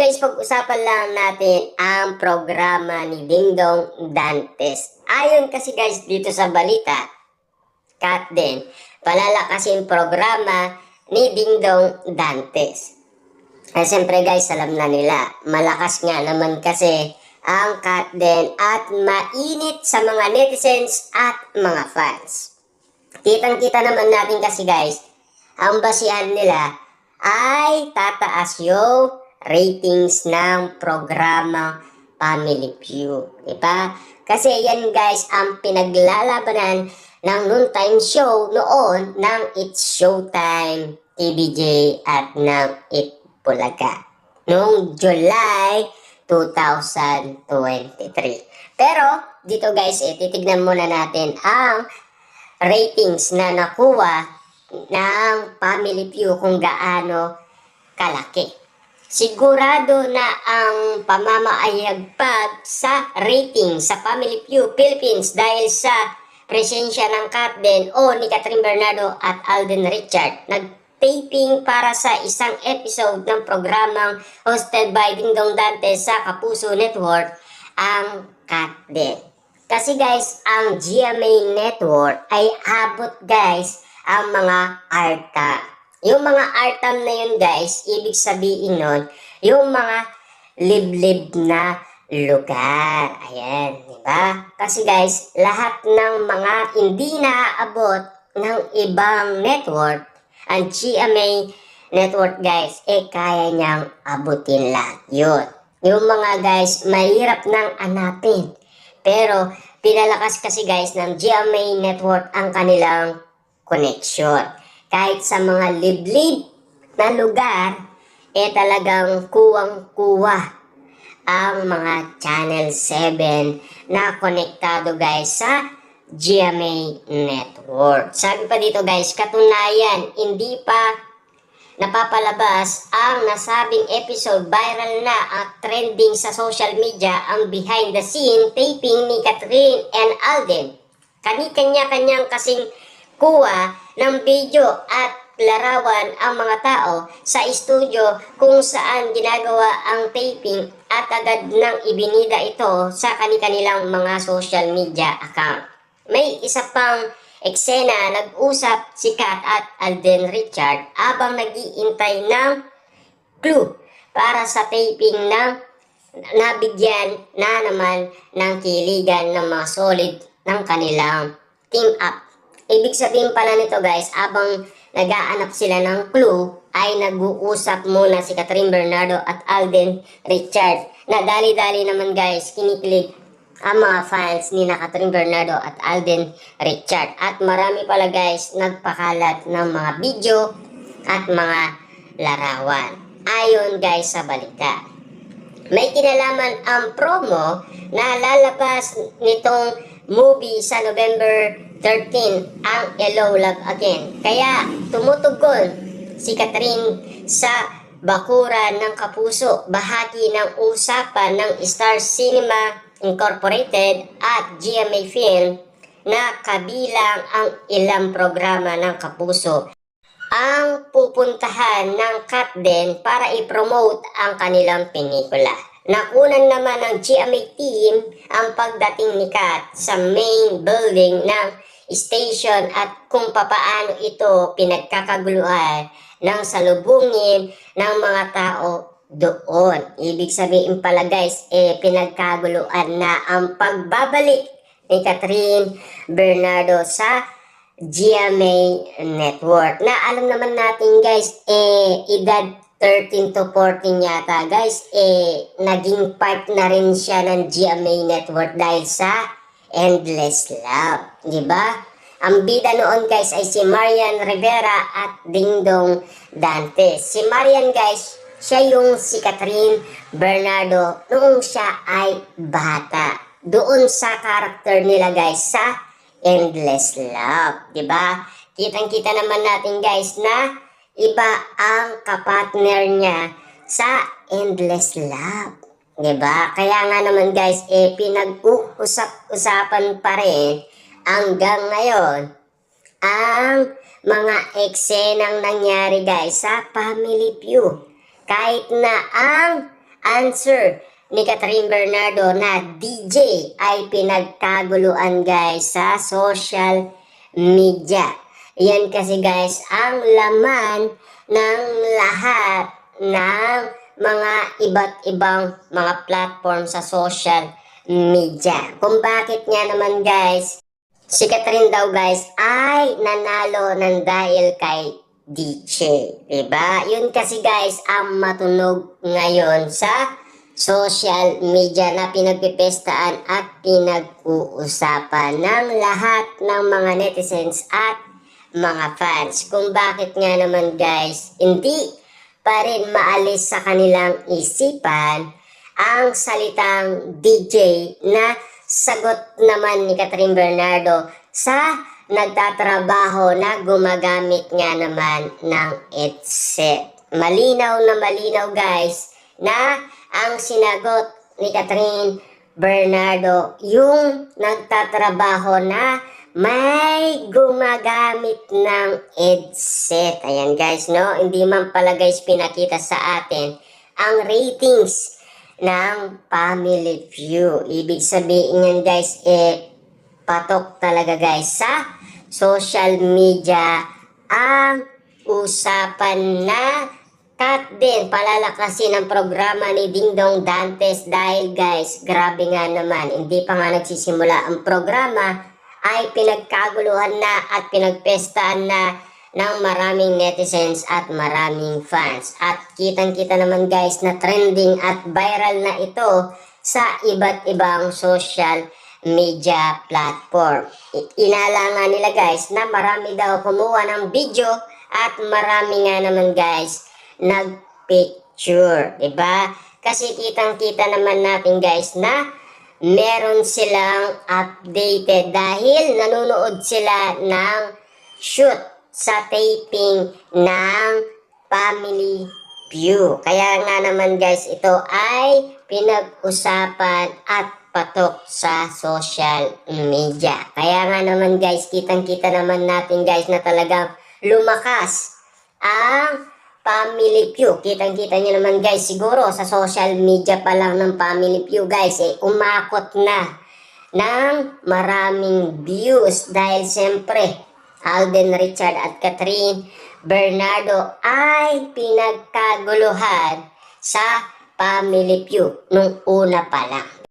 guys, pag-usapan lang natin ang programa ni Dingdong Dantes. Ayon kasi guys dito sa balita, Kat din, palalakasin programa ni Dingdong Dantes. Siyempre guys, alam na nila, malakas nga naman kasi ang Kat din at mainit sa mga netizens at mga fans. Kitang-kita naman natin kasi guys, ang basihan nila ay tataas yung ratings ng programa Family Feud. Diba? Kasi yan guys ang pinaglalabanan ng noontime show noon ng It's Showtime, TVJ at ng It Bulaga noong July 2023. Pero dito guys, titignan muna natin ang ratings na nakuha ng Family Feud kung gaano kalaki. Sigurado na ang pamamaayagpag sa rating sa Family Feud Philippines dahil sa presensya ng Kat din o ni Catherine Bernardo at Alden Richard. Nag-taping para sa isang episode ng programang hosted by Dingdong Dantes sa Kapuso Network ang Kat din. Kasi guys, ang GMA Network ay abot guys ang mga artam. Yung mga artam na yun guys, ibig sabihin nun, yung mga liblib na lugar. Ayan, di ba? Kasi guys, lahat ng mga hindi naaabot ng ibang network, ang GMA Network guys, kaya niyang abutin lang. Yun. Yung mga guys, mahirap nang hanapin. Pero, pinalakas kasi guys ng GMA Network ang kanilang connection. Kahit sa mga liblib na lugar, talagang kuwang-kuwa ang mga Channel 7 na konektado guys sa GMA Network. Sabi pa dito guys, katunayan, hindi pa napapalabas ang nasabing episode, viral na at trending sa social media ang behind the scene taping ni Catherine and Alden. Kanya-kanyang kasing kuha ng video at larawan ang mga tao sa studio kung saan ginagawa ang taping at agad nang ibinida ito sa kanilang mga social media account. May isa pang eksena, nag-usap si Kat at Alden Richard habang nag-iintay ng clue para sa taping ng nabigyan na naman ng kiligan ng mga solid ng kanilang team up. Ibig sabihin pala nito guys, habang nag-aanap sila ng clue, ay nag-uusap muna si Catherine Bernardo at Alden Richard. Na dali-dali naman guys, kinikilig ang mga fans ni Catherine Bernardo at Alden Richard. At marami pala guys nagpakalat ng mga video at mga larawan. Ayon guys sa balita. May kinalaman ang promo na lalabas nitong movie sa November 13 ang Hello Love Again. Kaya tumutugon si Catherine sa bakuran ng Kapuso, bahagi ng usapan ng Star Cinema Incorporated at GMA Film na kabilang ang ilang programa ng Kapuso ang pupuntahan ng Kat din para i-promote ang kanilang pelikula. Nakunan naman ng GMA team ang pagdating ni Kat sa main building ng station at kung papaano ito pinagkakaguluhan ng salubungin ng mga tao doon. Ibig sabihin pala guys, pinagkaguluhan na ang pagbabalik ni Catherine Bernardo sa GMA Network. Na alam naman natin guys, edad 13 to 14 yata guys, naging part na rin siya ng GMA Network dahil sa Endless Love. Diba? Ang bida noon guys ay si Marian Rivera at Dingdong Dantes. Si Marian guys, siya yung si Catherine Bernardo noong siya ay bata. Doon sa karakter nila guys sa Endless Love. Diba? Kitang-kita naman natin guys na iba ang kapartner niya sa Endless Love. Diba? Kaya nga naman guys, pinag-uusap-usapan pa rin hanggang ngayon ang mga eksenang nangyari guys sa Family Feud. Kahit na ang answer ni Catherine Bernardo na DJ ay pinagkaguluan guys sa social media. Yan kasi guys ang laman ng lahat ng mga iba't ibang mga platform sa social media. Kung bakit nga naman guys, si Catherine daw guys ay nanalo ng dahil kay DJ. Diba? Yun kasi guys ang matunog ngayon sa social media na pinagpipestaan at pinag-uusapan ng lahat ng mga netizens at mga fans. Kung bakit nga naman guys, hindi pa rin maalis sa kanilang isipan ang salitang DJ na sagot naman ni Catherine Bernardo sa nagtatrabaho na gumagamit nga naman ng headset. Malinaw na malinaw guys na ang sinagot ni Catherine Bernardo yung nagtatrabaho na may gumagamit ng headset. Ayan guys, no? Hindi man pala guys pinakita sa atin ang ratings ng Family Feud. Ibig sabihin yan guys, patok talaga guys sa social media ang usapan na cut din palalakasin ang programa ni Dingdong Dantes dahil guys, grabe nga naman, hindi pa nga nagsisimula ang programa ay pinagkaguluhan na at pinagpestaan na ng maraming netizens at maraming fans. At kitang-kita naman guys na trending at viral na ito sa iba't ibang social media platform. Inala nga nila guys na marami daw kumuha ng video at marami nga naman guys nagpicture. Diba? Kasi kitang-kita naman natin guys na meron silang updated dahil nanonood sila ng shoot sa taping ng Family Feud. Kaya nga naman guys, ito ay pinag-usapan at patok sa social media. Kaya nga naman guys, kitang-kita naman natin guys na talagang lumakas ang Family Feud. Kitang-kita nyo naman guys, siguro sa social media pa lang ng Family Feud guys, umakot na ng maraming views dahil siyempre Alden Richard at Catherine Bernardo ay pinagkaguluhan sa Family Feud nung una pa lang.